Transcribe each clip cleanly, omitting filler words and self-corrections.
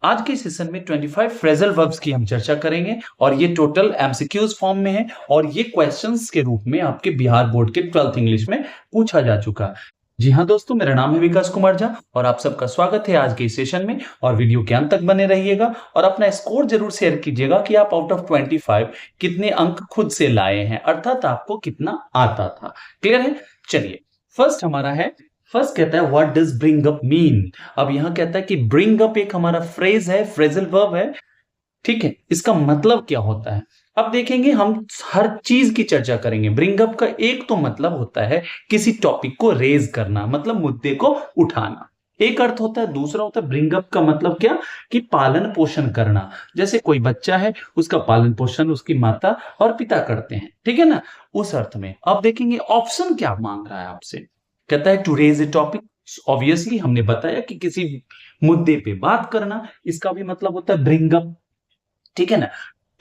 आज के सेशन में 25 फ्रेजल वर्ब्स की हम चर्चा करेंगे और ये टोटल एमसीक्यूज फॉर्म में है और ये क्वेश्चंस के रूप में आपके बिहार बोर्ड के 12th इंग्लिश में पूछा जा चुका है। जी हाँ दोस्तों, मेरा नाम है विकास कुमार झा और आप सबका स्वागत है आज के इस सेशन में। और वीडियो के अंत तक बने रहिएगा और अपना स्कोर जरूर शेयर कीजिएगा कि आप आउट ऑफ 25 कितने अंक खुद से लाए हैं, अर्थात आपको कितना आता था। क्लियर है? चलिए, फर्स्ट कहता है what does bring up mean. अब यहां कहता है कि ब्रिंग अप एक हमारा फ्रेज है, फ्रेजल वर्ब है, ठीक है। इसका मतलब क्या होता है अब देखेंगे, हम हर चीज की चर्चा करेंगे। ब्रिंग अप का एक तो मतलब होता है किसी टॉपिक को रेज करना, मतलब मुद्दे को उठाना, एक अर्थ होता है। दूसरा होता है ब्रिंग अप का मतलब क्या, कि पालन पोषण करना। जैसे कोई बच्चा है, उसका पालन पोषण उसकी माता और पिता करते हैं, ठीक है ना, उस अर्थ में। अब देखेंगे ऑप्शन क्या मांग रहा है आपसे। कहता है to raise a topic, obviously हमने बताया कि किसी मुद्दे पे बात करना, इसका भी मतलब होता है ब्रिंग अप, ठीक है ना।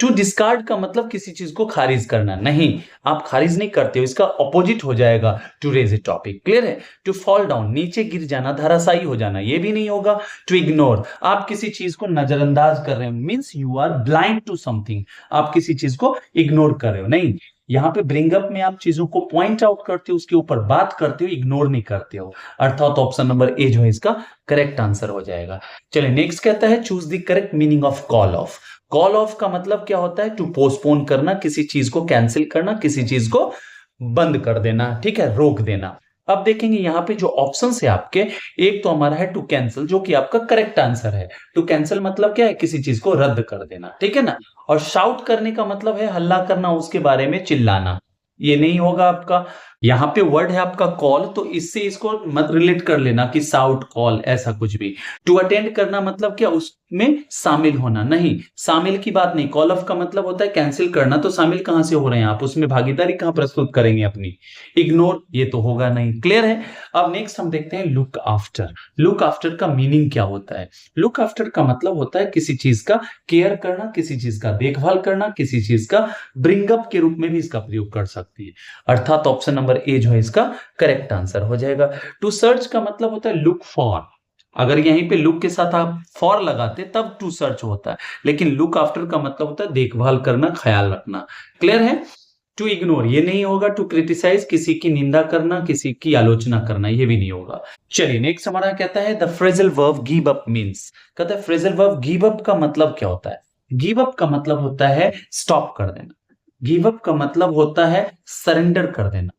टू डिस्कार्ड का मतलब किसी चीज को खारिज करना, नहीं आप खारिज नहीं करते हो, इसका ऑपोजिट हो जाएगा to raise a topic. Clear है? टू फॉल डाउन, नीचे गिर जाना, धराशायी हो जाना, ये भी नहीं होगा। टू इग्नोर, आप किसी चीज को नजरअंदाज कर रहे हो, means you are blind to something, आप किसी चीज को इग्नोर कर रहे हो। नहीं, यहाँ पे ब्रिंग अप में आप चीजों को पॉइंट आउट करते हो, उसके ऊपर बात करते हो, इग्नोर नहीं करते हो, अर्थात ऑप्शन नंबर ए जो है इसका करेक्ट आंसर हो जाएगा। चलिए नेक्स्ट कहता है choose the correct meaning of call of. Call of का मतलब क्या होता है, टू पोस्टपोन करना, किसी चीज को कैंसिल करना, किसी चीज को बंद कर देना, ठीक है, रोक देना। अब देखेंगे यहाँ पे जो ऑप्शंस है आपके, एक तो हमारा है टू कैंसिल, जो कि आपका करेक्ट आंसर है। टू कैंसिल मतलब क्या है, किसी चीज को रद्द कर देना, ठीक है ना। और शाउट करने का मतलब है हल्ला करना, उसके बारे में चिल्लाना, ये नहीं होगा आपका। यहाँ पे वर्ड है आपका कॉल, तो इससे इसको मत रिलेट कर लेना कि साउट कॉल ऐसा कुछ भी। टू अटेंड करना मतलब क्या, उसमें शामिल होना, नहीं शामिल की बात नहीं। कॉल ऑफ का मतलब होता है कैंसिल करना, तो शामिल कहां से हो रहे हैं आप, उसमें भागीदारी कहां प्रस्तुत करेंगे अपनी। इग्नोर, ये तो होगा नहीं। क्लियर है? अब नेक्स्ट हम देखते हैं लुक आफ्टर। लुक आफ्टर का मीनिंग क्या होता है। लुक आफ्टर का मतलब होता है किसी चीज का केयर करना, किसी चीज का देखभाल करना, किसी चीज का ब्रिंग अप के रूप में भी इसका प्रयोग कर सकती है, अर्थात ऑप्शन नंबर ए जो है इसका करेक्ट आंसर हो जाएगा। टू सर्च का मतलब होता है लुक फॉर, अगर यहीं पे लुक के साथ आप फॉर लगाते तब टू सर्च होता है, लेकिन लुक आफ्टर का मतलब होता है देखभाल करना, ख्याल रखना। क्लियर है? टू इग्नोर, ये नहीं होगा। टू क्रिटिसाइज, किसी की निंदा करना, किसी की आलोचना करना, ये भी नहीं होगा। चलिए नेक्स्ट हमारा कहता है the phrasal verb give up means. कहता है फ्रेजल वर्ब गिव अप का मतलब क्या होता है। गिव अप का मतलब होता है स्टॉप कर देना। गिव अप का मतलब होता है सरेंडर कर देना।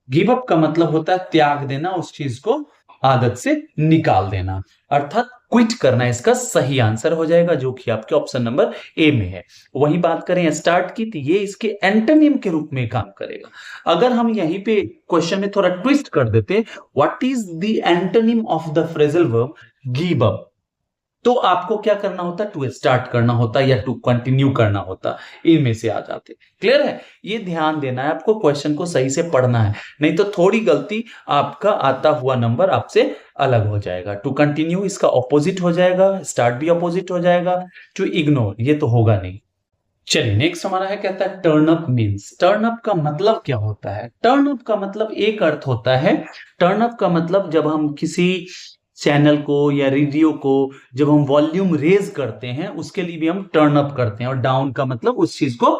गिव अप का मतलब होता है त्याग देना, उस चीज को आदत से निकाल देना, अर्थात क्विट करना इसका सही आंसर हो जाएगा, जो कि आपके ऑप्शन नंबर ए में है। वही बात करें स्टार्ट की, तो ये इसके एंटोनिम के रूप में काम करेगा। अगर हम यहीं पे क्वेश्चन में थोड़ा ट्विस्ट कर देते, what is the antonym of the phrasal verb give up, तो आपको क्या करना होता, टू स्टार्ट करना होता या टू कंटिन्यू करना होता, इनमें से आ जाते। क्लियर है? ये ध्यान देना है आपको, क्वेश्चन को सही से पढ़ना है, नहीं तो थोड़ी गलती आपका आता हुआ नंबर आपसे अलग हो जाएगा। टू कंटिन्यू इसका ऑपोजिट हो जाएगा, स्टार्ट भी ऑपोजिट हो जाएगा। टू इग्नोर ये तो होगा नहीं। चलिए नेक्स्ट हमारा है, कहता है turn up means. Turn up का मतलब क्या होता है। टर्न अप का मतलब एक अर्थ होता है, टर्न अप का मतलब जब हम किसी चैनल को या रेडियो को जब हम वॉल्यूम रेज करते हैं, उसके लिए भी हम टर्न अप करते हैं, और डाउन का मतलब उस चीज को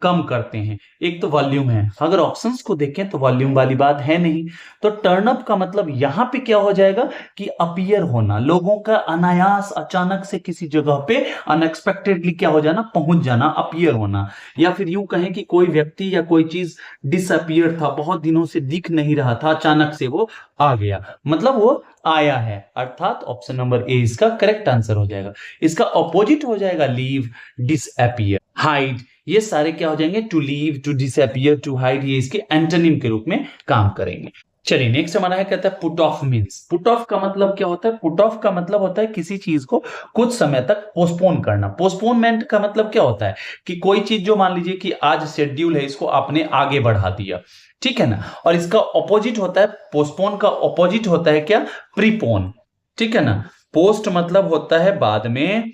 कम करते हैं। एक तो वॉल्यूम है, अगर ऑप्शंस को देखें तो वॉल्यूम वाली बात है नहीं, तो टर्न अप का मतलब यहां पे क्या हो जाएगा कि अपीयर होना, लोगों का अनायास अचानक से किसी जगह पे अनएक्सपेक्टेडली क्या हो जाना, पहुंच जाना, अपीयर होना। या फिर यूं कहें कि कोई व्यक्ति या कोई चीज डिसअपीयर था, बहुत दिनों से दिख नहीं रहा था, अचानक से वो आ गया, मतलब वो आया है, अर्थात ऑप्शन नंबर ए इसका करेक्ट आंसर हो जाएगा। इसका ऑपोजिट हो जाएगा लीव, डिसअपीयर, हाइड, ये सारे क्या हो जाएंगे, to leave, to disappear, to hide, ये इसके एंटोनिम के रूप में काम करेंगे। चलिए नेक्स्ट हमारा है, कहता है put off means. Put off का मतलब क्या होता है। पुट ऑफ का मतलब होता है किसी चीज को कुछ समय तक पोस्टपोन करना। पोस्टपोनमेंट का मतलब क्या होता है कि कोई चीज जो मान लीजिए कि आज शेड्यूल है, इसको आपने आगे बढ़ा दिया, ठीक है ना। और इसका ऑपोजिट होता है, पोस्टपोन का ऑपोजिट होता है क्या, प्रीपोन, ठीक है ना। पोस्ट मतलब होता है बाद में,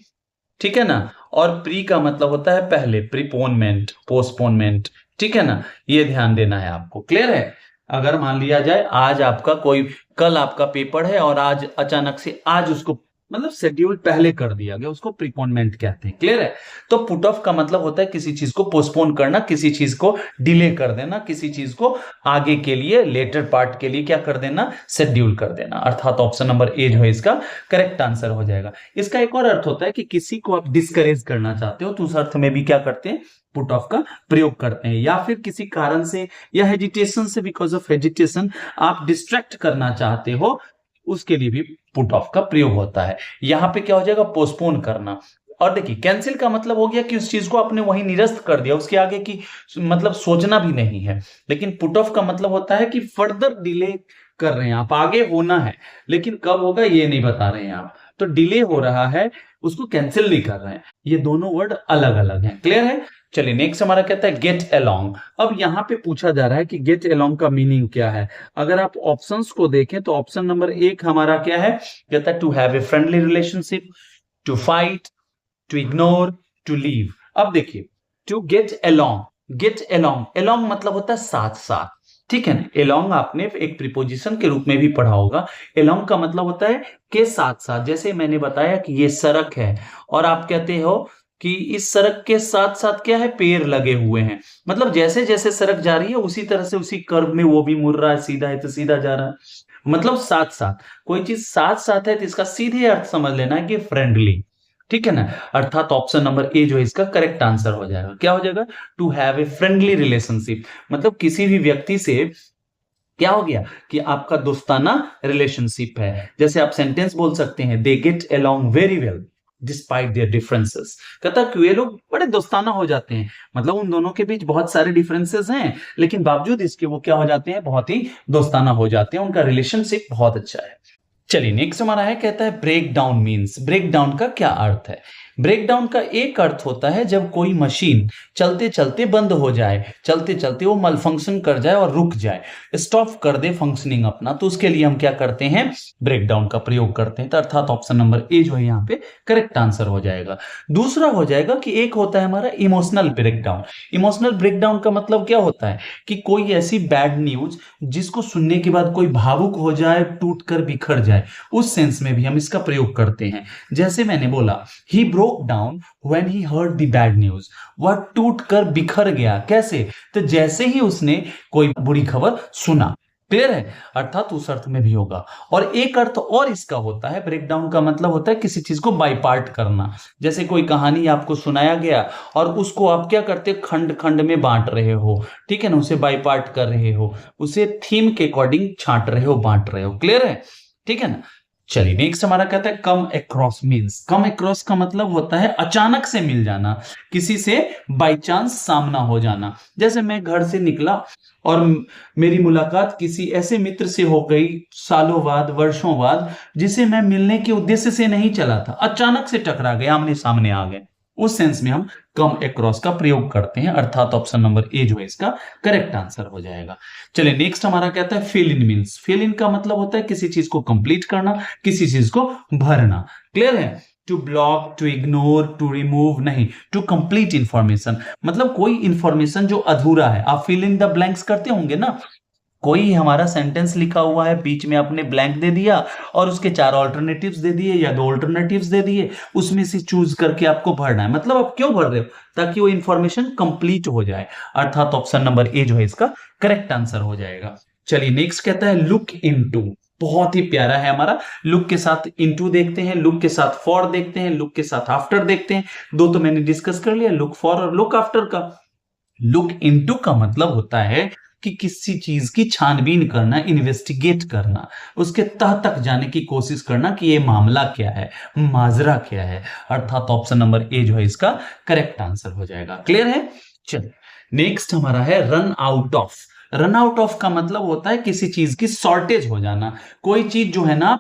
ठीक है ना, और प्री का मतलब होता है पहले, प्रीपोनमेंट, पोस्टपोनमेंट, ठीक है ना। ये ध्यान देना है आपको। क्लियर है? अगर मान लिया जाए आज आपका कोई, कल आपका पेपर है और आज अचानक से आज उसको मतलब शेड्यूल पहले कर दिया गया, उसको प्रीपोनमेंट कहते हैं। क्लियर है? तो पुट ऑफ का मतलब होता है किसी चीज को पोस्टपोन करना, किसी चीज को डिले कर देना, किसी चीज को आगे के लिए, लेटर पार्ट के लिए क्या कर देना, शेड्यूल कर देना। अर्थात ऑप्शन नंबर ए जो है इसका करेक्ट आंसर हो जाएगा। इसका एक और अर्थ होता है कि किसी को आप डिस्करेज करना चाहते हो तो उस अर्थ में भी क्या करते हैं, पुट ऑफ का प्रयोग करते हैं। या फिर किसी कारण से या हेजिटेशन से, बिकॉज ऑफ हेजिटेशन आप डिस्ट्रैक्ट करना चाहते हो, उसके लिए भी पुट ऑफ का प्रयोग होता है। यहां पे क्या हो जाएगा, पोस्टपोन करना। और देखिए कैंसिल का मतलब हो गया कि उस चीज को आपने वहीं निरस्त कर दिया, उसके आगे की मतलब सोचना भी नहीं है। लेकिन पुट ऑफ का मतलब होता है कि फर्दर डिले कर रहे हैं आप, आगे होना है लेकिन कब होगा ये नहीं बता रहे हैं आप, तो डिले हो रहा है, उसको कैंसिल नहीं कर रहे हैं। ये दोनों वर्ड अलग अलग हैं। क्लियर है? चलिए नेक्स्ट हमारा कहता है गेट अलोंग। अब यहां पे पूछा जा रहा है कि गेट अलोंग का मीनिंग क्या है। अगर आप ऑप्शंस को देखें तो ऑप्शन नंबर 1 हमारा क्या है, कहता है to have a friendly relationship, to fight, to ignore, to leave. अब देखिए to get along, get along, along मतलब होता है साथ साथ, ठीक है ना। अलोंग आपने एक प्रीपोजिशन के रूप में भी पढ़ा होगा। अलोंग का मतलब होता है के साथ साथ। जैसे मैंने बताया कि ये सड़क है और आप कहते हो कि इस सड़क के साथ साथ क्या है, पेड़ लगे हुए हैं। मतलब जैसे जैसे सड़क जा रही है उसी तरह से उसी कर्व में वो भी मुड़ रहा है, सीधा है तो सीधा जा रहा है। मतलब साथ साथ, कोई चीज साथ साथ है तो इसका सीधे अर्थ समझ लेना है कि फ्रेंडली, ठीक है ना। अर्थात ऑप्शन नंबर ए जो है इसका करेक्ट आंसर हो जाएगा। क्या हो जाएगा, to have a friendly relationship, मतलब किसी भी व्यक्ति से क्या हो गया कि आपका दोस्ताना रिलेशनशिप है। जैसे आप सेंटेंस बोल सकते हैं, they get along very well despite there differences. कहता कि ये लोग बड़े दोस्ताना हो जाते हैं, मतलब उन दोनों के बीच बहुत सारे डिफरेंसेस हैं लेकिन बावजूद इसके वो क्या हो जाते हैं, बहुत ही दोस्ताना हो जाते हैं, उनका रिलेशनशिप बहुत अच्छा है। चलिए नेक्स्ट हमारा है, कहता है break down means. Break down का क्या अर्थ है। ब्रेक डाउन का एक अर्थ होता है जब कोई मशीन चलते चलते बंद हो जाए, चलते चलते वो मलफंक्शन कर जाए और रुक जाए, स्टॉप कर दे फंक्शनिंग अपना, तो उसके लिए हम क्या करते हैं, ब्रेक डाउन का प्रयोग करते हैं। तो अर्थात ऑप्शन नंबर ए जो है यहाँ पे करेक्ट आंसर हो जाएगा। दूसरा हो जाएगा कि एक होता है हमारा emotional break down. Emotional break down का मतलब क्या होता है कि कोई ऐसी बैड न्यूज जिसको सुनने के बाद कोई भावुक हो जाए, टूट कर बिखर जाए, उस सेंस में भी हम इसका प्रयोग करते हैं। जैसे मैंने बोला he broke down when he heard the bad news, वह टूट कर बिखर गया। कैसे, तो जैसे ही उसने कोई बुरी खबर सुना। क्लियर है? अर्थात उस अर्थ में भी होगा। और एक अर्थ और इसका होता है, ब्रेकडाउन का मतलब होता है किसी चीज को बाई पार्ट करना। जैसे कोई कहानी आपको सुनाया गया और उसको आप क्या करते हो, खंड खंड में बांट रहे हो, ठीक है ना, उसे बाई पार्ट कर रहे हो, उसे थीम के अकॉर्डिंग छांट रहे हो, बांट रहे हो। क्लियर है? ठीक है ना। चलिए नेक्स्ट हमारा कहता है come across means. Come across का मतलब होता है अचानक से मिल जाना, किसी से बाई चांस सामना हो जाना। जैसे मैं घर से निकला और मेरी मुलाकात किसी ऐसे मित्र से हो गई सालों बाद, वर्षों बाद, जिसे मैं मिलने के उद्देश्य से नहीं चला था, अचानक से टकरा गए, आमने सामने आ गए। उस सेंस में हम कम अक्रॉस का प्रयोग करते हैं। अर्थात ऑप्शन नंबर ए जो है इसका करेक्ट आंसर हो जाएगा। चलिए नेक्स्ट हमारा कहता है fill in means. Fill in का मतलब होता है किसी चीज को कंप्लीट करना, किसी चीज को भरना। क्लियर है? To block, to ignore, to remove नहीं, टू कंप्लीट इंफॉर्मेशन, मतलब कोई इंफॉर्मेशन जो अधूरा है। आप फिल इन द ब्लैंक्स करते होंगे ना, कोई हमारा सेंटेंस लिखा हुआ है, बीच में आपने ब्लैंक दे दिया और उसके 4 ऑल्टरनेटिव्स दे दिए या 2 ऑल्टरनेटिव्स दे दिए, उसमें से चूज करके आपको भरना है। मतलब आप क्यों भर रहे हो, ताकि वो इंफॉर्मेशन कंप्लीट हो जाए। अर्थात ऑप्शन नंबर ए जो है इसका करेक्ट आंसर हो जाएगा। चलिए नेक्स्ट कहता है लुक इनटू। बहुत ही प्यारा है हमारा। लुक के साथ इनटू देखते हैं, लुक के साथ फॉर देखते हैं, लुक के साथ आफ्टर देखते हैं। 2 तो मैंने डिस्कस कर लिया, लुक फॉर और लुक आफ्टर का। लुक इनटू का मतलब होता है कि किसी चीज की छानबीन करना, इन्वेस्टिगेट करना, उसके तह तक जाने की कोशिश करना कि ये मामला क्या है, माजरा क्या है। अर्थात ऑप्शन नंबर ए जो है इसका करेक्ट आंसर हो जाएगा। क्लियर है? चलिए नेक्स्ट हमारा है run out of. Run out of का मतलब होता है किसी चीज की शॉर्टेज हो जाना, कोई चीज जो है ना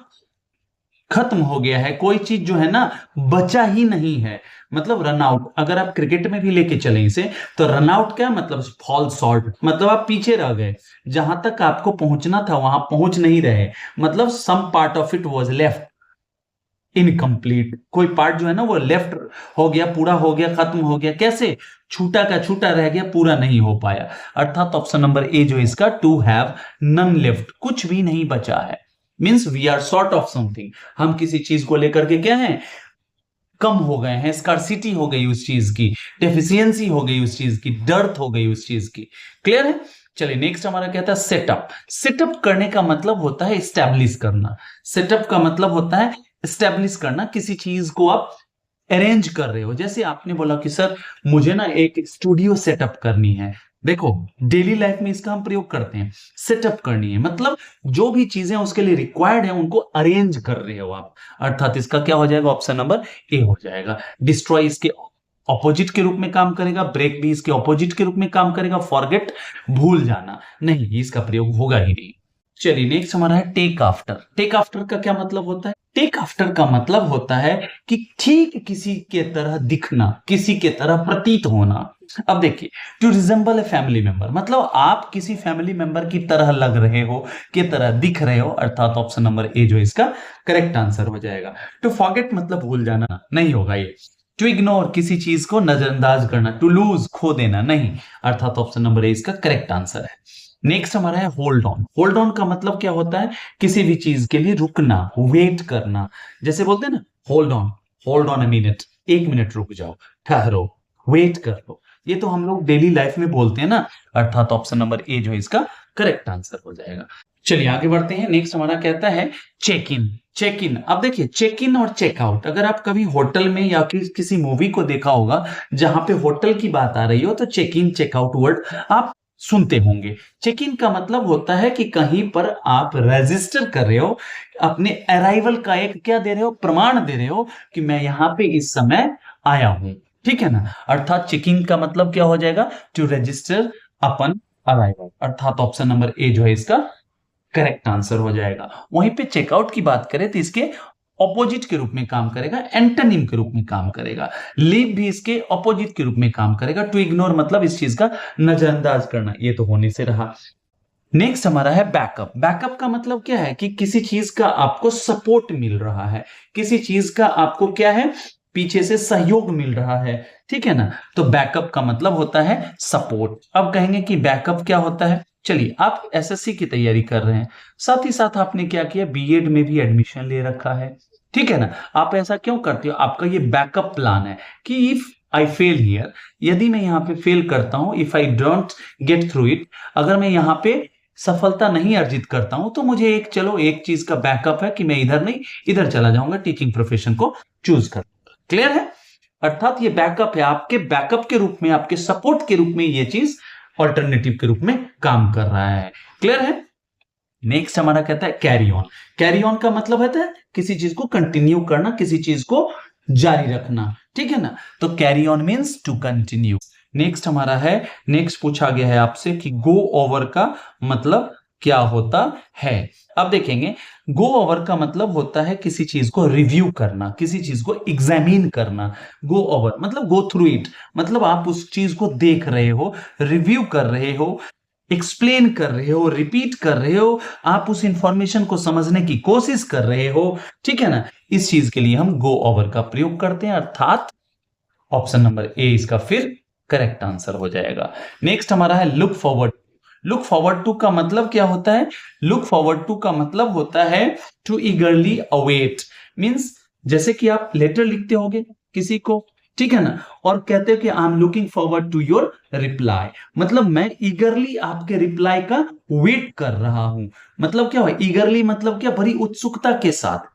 खत्म हो गया है, कोई चीज जो है ना बचा ही नहीं है, मतलब रन आउट। अगर आप क्रिकेट में भी लेके चले इसे, तो रन आउट क्या मतलब, फॉल शॉर्ट, मतलब आप पीछे रह गए, जहां तक आपको पहुंचना था वहां पहुंच नहीं रहे, मतलब some part of it was left incomplete. कोई पार्ट जो है ना वो लेफ्ट हो गया, पूरा हो गया, खत्म हो गया। कैसे, छूटा का छूटा रह गया, पूरा नहीं हो पाया। अर्थात ऑप्शन नंबर ए जो इसका टू हैव नन लेफ्ट, कुछ भी नहीं बचा है। Means we are short of something, हम किसी चीज को लेकर के क्या है, कम हो गए हैं, स्कार्सिटी हो गई उस चीज की, डेफिशिएंसी हो गई उस चीज की, डर्थ हो गई उस चीज की। क्लियर है? चलिए नेक्स्ट हमारा कहता है सेटअप। सेटअप करने का मतलब होता है स्टैब्लिश करना। सेटअप का मतलब होता है स्टैब्लिश करना, किसी चीज को आप अरेंज कर रहे हो। जैसे आपने बोला कि सर मुझे ना एक स्टूडियो सेटअप करनी है। देखो डेली लाइफ में इसका हम प्रयोग करते हैं, सेटअप करनी है मतलब जो भी चीजें उसके लिए रिक्वायर्ड है उनको अरेंज कर रहे हो आप, अर्थात इसका क्या हो जाएगा, ऑप्शन नंबर ए हो जाएगा। डिस्ट्रॉय इसके ऑपोजिट के रूप में काम करेगा, ब्रेक भी इसके ऑपोजिट के रूप में काम करेगा, फॉरगेट भूल जाना, नहीं इसका प्रयोग होगा ही नहीं। चलिए नेक्स्ट हमारा है टेक आफ्टर। टेक आफ्टर का क्या मतलब होता है? टेक आफ्टर का मतलब होता है कि ठीक किसी के तरह दिखना, किसी के तरह प्रतीत होना। अब देखिए, to resemble a family member मतलब आप किसी फैमिली मेंबर की तरह लग रहे हो, की तरह दिख रहे हो, अर्थात ऑप्शन नंबर ए जो इसका करेक्ट आंसर हो जाएगा। टू फॉरगेट मतलब भूल जाना, नहीं होगा ये। टू इग्नोर किसी चीज को नजरअंदाज करना, टू लूज खो देना, नहीं, अर्थात ऑप्शन नंबर ए इसका करेक्ट आंसर है। नेक्स्ट हमारा है होल्ड ऑन। होल्ड ऑन का मतलब क्या होता है? किसी भी चीज के लिए रुकना, वेट करना। जैसे बोलते हैं ना, होल्ड ऑन ए मिनट, एक मिनट रुक जाओ, ठहरो, वेट कर लो। ये तो हम लोग डेली लाइफ में बोलते हैं ना, अर्थात ऑप्शन नंबर ए जो है इसका करेक्ट आंसर हो जाएगा। चलिए आगे बढ़ते हैं। नेक्स्ट हमारा कहता है चेक इन। चेक इन, अब देखिए चेक इन और चेकआउट, अगर आप कभी होटल में या किसी मूवी को देखा होगा जहां पे होटल की बात आ रही हो तो चेक इन चेकआउट वर्ड आप सुनते होंगे। चेक इन का मतलब होता है कि कहीं पर आप रजिस्टर कर रहे हो, अपने अराइवल का एक क्या दे रहे हो, प्रमाण दे रहे हो कि मैं यहां पे इस समय आया हूं। ठीक है ना, अर्थात चेकिंग का मतलब क्या हो जाएगा, टू रजिस्टर अपन अराइवल, अर्थात ऑप्शन नंबर ए जो है इसका करेक्ट आंसर हो जाएगा। वहीं पे चेकआउट की बात करें तो इसके ऑपोजिट के रूप में काम करेगा, एंटोनिम के रूप में काम करेगा। लीव भी इसके ऑपोजिट के रूप में काम करेगा। टू इग्नोर मतलब इस चीज का नजरअंदाज करना, ये तो होने से रहा। नेक्स्ट हमारा है बैकअप। बैकअप का मतलब क्या है कि किसी चीज का आपको सपोर्ट मिल रहा है, किसी चीज का आपको क्या है, पीछे से सहयोग मिल रहा है। ठीक है ना, तो बैकअप का मतलब होता है सपोर्ट। अब कहेंगे कि बैकअप क्या होता है। चलिए आप एसएससी की तैयारी कर रहे हैं, साथ ही साथ आपने क्या किया, बीएड में भी एडमिशन ले रखा है। ठीक है ना, आप ऐसा क्यों करते हो, आपका ये बैकअप प्लान है कि इफ आई फेल हियर, यदि मैं यहाँ पे फेल करता हूं, if I don't get through it, अगर मैं यहाँ पे सफलता नहीं अर्जित करता हूं तो मुझे एक, चलो एक चीज का बैकअप है कि मैं इधर नहीं इधर चला जाऊंगा, टीचिंग प्रोफेशन को चूज कर। क्लियर है? अर्थात ये बैकअप है, आपके बैकअप के रूप में, आपके सपोर्ट के रूप में ये चीज ऑल्टरनेटिव के रूप में काम कर रहा है। क्लियर है? नेक्स्ट हमारा कहता है कैरी ऑन। कैरी ऑन का मतलब होता है किसी चीज को कंटिन्यू करना, किसी चीज को जारी रखना। ठीक है ना, तो carry on means to continue. Next हमारा है, नेक्स्ट पूछा गया है आपसे कि गो ओवर का मतलब क्या होता है। अब देखेंगे, गो ओवर का मतलब होता है किसी चीज को रिव्यू करना, किसी चीज को एग्जामिन करना। गो ओवर मतलब गो थ्रू इट, मतलब आप उस चीज को देख रहे हो, रिव्यू कर रहे हो, एक्सप्लेन कर रहे हो, रिपीट कर रहे हो, आप उस इंफॉर्मेशन को समझने की कोशिश कर रहे हो। ठीक है ना, इस चीज के लिए हम गो ओवर का प्रयोग करते हैं, अर्थात ऑप्शन नंबर ए इसका फिर करेक्ट आंसर हो जाएगा। नेक्स्ट हमारा है look forward. Look forward to का मतलब क्या होता है? लुक फॉरवर्ड टू का मतलब होता है टू ईगरली अवेट। मींस जैसे कि आप लेटर लिखते होगे किसी को, ठीक है ना, और कहते हो कि I am looking forward to your reply, मतलब मैं ईगरली आपके रिप्लाई का वेट कर रहा हूं। मतलब क्या है ईगरली, मतलब क्या, बड़ी उत्सुकता के साथ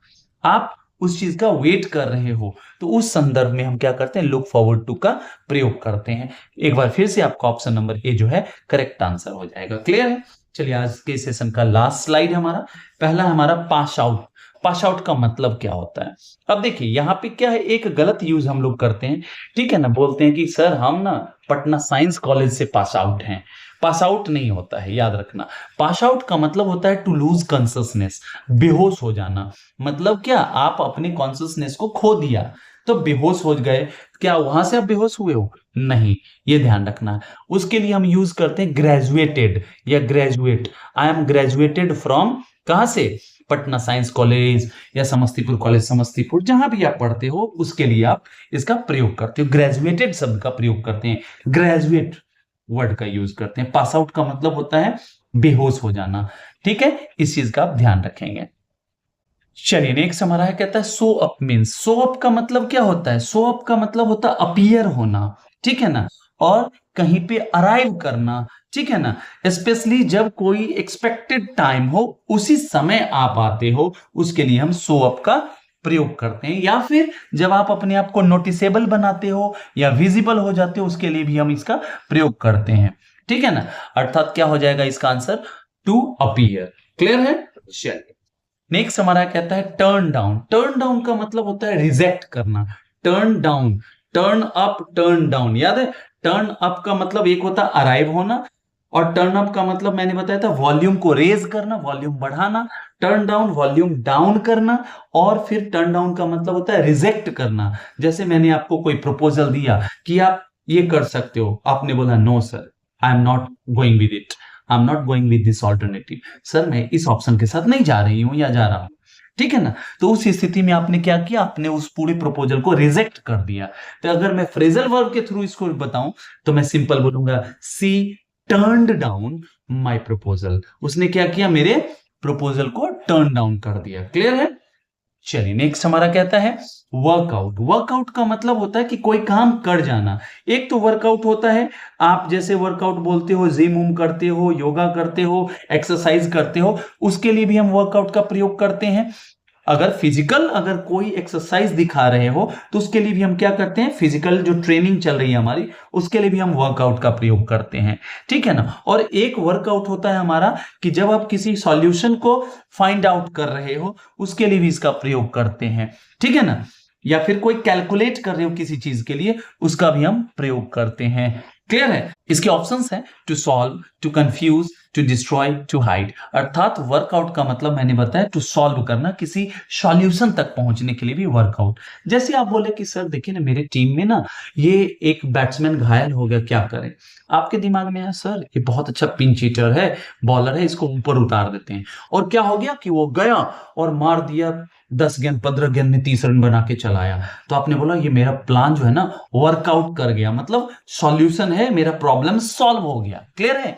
आप उस चीज का वेट कर रहे हो, तो उस संदर्भ में हम क्या करते हैं, लुक फॉरवर्ड टू का प्रयोग करते हैं। एक बार फिर से आपका ऑप्शन नंबर ए जो है करेक्ट आंसर हो जाएगा। क्लियर है? चलिए आज के सेशन का लास्ट स्लाइड हमारा, पहला हमारा पास आउट। पास आउट का मतलब क्या होता है? अब देखिए यहाँ पे क्या है, एक गलत यूज हम लोग करते हैं। ठीक है ना, बोलते हैं कि सर हम ना पटना साइंस कॉलेज से पास आउट हैं। पास आउट नहीं होता है, याद रखना। पास आउट का मतलब होता है टू लूज कॉन्शियसनेस, बेहोश हो जाना। मतलब क्या, आप अपने कॉन्शियसनेस को खो दिया तो बेहोश हो गए, क्या वहां से आप बेहोश हुए हो? नहीं, ये ध्यान रखना है। उसके लिए हम यूज करते हैं ग्रेजुएटेड या graduate. I am graduated from, कहां से? पटना साइंस कॉलेज या समस्तीपुर कॉलेज समस्तीपुर, जहां भी आप पढ़ते हो उसके लिए आप इसका प्रयोग करते हो, ग्रेजुएटेड शब्द का प्रयोग करते हैं, ग्रेजुएट वर्ड का यूज करते हैं। पास आउट का मतलब होता है बेहोश हो जाना। ठीक है, इस चीज का आप ध्यान रखेंगे। चलिए नेक्स्ट हमारा है, कहता है so up means, so up का मतलब क्या होता है? सो अप का मतलब होता है अपीयर होना, ठीक है ना, और कहीं पे अराइव करना, ठीक है ना। स्पेशली जब कोई एक्सपेक्टेड टाइम हो उसी समय आप आते हो, उसके लिए हम सो अप का प्रयोग करते हैं। या फिर जब आप अपने आप को नोटिसेबल बनाते हो या विजिबल हो जाते हो, उसके लिए भी हम इसका प्रयोग करते हैं, ठीक है ना। अर्थात क्या हो जाएगा इसका आंसर? To appear. क्लियर है? चलिए नेक्स्ट हमारा कहता है टर्न डाउन। टर्न डाउन का मतलब होता है रिजेक्ट करना। Turn down, turn up, turn down, याद है? टर्न अप का मतलब एक होता है अराइव होना, और टर्न अप का मतलब मैंने बताया था वॉल्यूम को रेज करना, वॉल्यूम बढ़ाना। टर्न डाउन वॉल्यूम डाउन करना, और फिर टर्न डाउन का मतलब होता है रिजेक्ट करना। जैसे मैंने आपको कोई प्रपोजल दिया कि आप ये कर सकते हो, आपने बोला no sir, I am not going with it, I am not going with this alternative, sir मैं इस ऑप्शन के साथ नहीं जा रही हूं या जा रहा हूं, ठीक है ना। तो उस स्थिति में आपने क्या किया? आपने उस पूरे प्रपोजल को रिजेक्ट कर दिया। तो अगर मैं फ्रेजल वर्ब के थ्रू इसको बताऊं तो मैं सिंपल बोलूंगा सी टर्न्ड डाउन माय प्रपोजल। उसने क्या किया? मेरे प्रपोजल को टर्न डाउन कर दिया। क्लियर है? चलिए नेक्स्ट हमारा कहता है वर्कआउट। वर्कआउट का मतलब होता है कि कोई काम कर जाना। एक तो वर्कआउट होता है, आप जैसे वर्कआउट बोलते हो, जिम उम करते हो, योगा करते हो, एक्सरसाइज करते हो, उसके लिए भी हम वर्कआउट का प्रयोग करते हैं। अगर फिजिकल अगर कोई एक्सरसाइज दिखा रहे हो तो उसके लिए भी हम क्या करते हैं? फिजिकल जो ट्रेनिंग चल रही है हमारी, उसके लिए भी हम वर्कआउट का प्रयोग करते हैं, ठीक है ना। और एक वर्कआउट होता है हमारा कि जब आप किसी सॉल्यूशन को फाइंड आउट कर रहे हो, उसके लिए भी इसका प्रयोग करते हैं, ठीक है ना। या फिर कोई कैलकुलेट कर रहे हो किसी चीज के लिए, उसका भी हम प्रयोग करते हैं। क्लियर है? इसके ऑप्शंस हैं to solve, to confuse, to destroy, to hide. अर्थात वर्कआउट का मतलब मैंने बताया टू सॉल्व करना, किसी सॉल्यूशन तक पहुंचने के लिए भी वर्कआउट। जैसे आप बोले कि सर देखिए ना मेरे टीम में ना ये एक बैट्समैन घायल हो गया, क्या करें? आपके दिमाग में है सर ये बहुत अच्छा पिंच हिटर है, बॉलर है, इसको ऊपर उतार देते हैं। और क्या हो गया कि वो गया और मार दिया 10 गेंद 15 गेंद में 30 रन बना के चला आया। तो आपने बोला ये मेरा प्लान जो है ना वर्कआउट कर गया, मतलब सॉल्यूशन है, मेरा प्रॉब्लम सॉल्व हो गया। क्लियर है?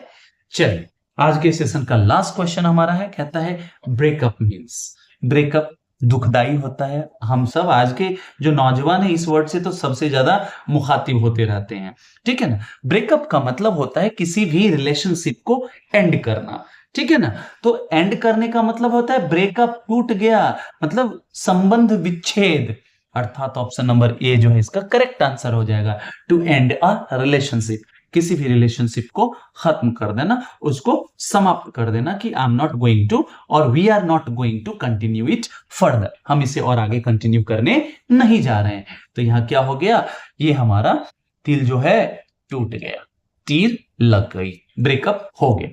चलिए आज के सेशन का लास्ट क्वेश्चन हमारा है, कहता है ब्रेकअप मीन्स। ब्रेकअप दुखदाई होता है। हम सब आज के जो नौजवान है इस वर्ड से तो सबसे ज्यादा मुखातिब होते रहते हैं, ठीक है ना। ब्रेकअप का मतलब होता है किसी भी रिलेशनशिप को एंड करना, ठीक है ना। तो एंड करने का मतलब होता है ब्रेकअप, टूट गया, मतलब संबंध विच्छेद। अर्थात ऑप्शन नंबर ए जो है इसका करेक्ट आंसर हो जाएगा, टू एंड अ रिलेशनशिप। किसी भी रिलेशनशिप को खत्म कर देना, उसको समाप्त कर देना कि I am not going to और we are not going to continue it further. हम इसे और आगे कंटिन्यू करने नहीं जा रहे हैं। तो यहां क्या हो गया? ये हमारा तिल जो है टूट गया, तीर लग गई, ब्रेकअप हो गया।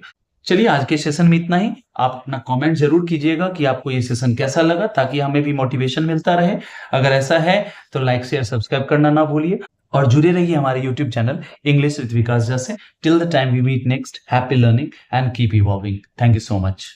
चलिए आज के सेशन में इतना ही। आप अपना कमेंट जरूर कीजिएगा कि आपको ये सेशन कैसा लगा, ताकि हमें भी मोटिवेशन मिलता रहे। अगर ऐसा है तो लाइक शेयर सब्सक्राइब करना ना भूलिए, और जुड़े रहिए हमारे YouTube channel English with Vikas जैसे। Till the time we meet next, happy learning and keep evolving. Thank you so much.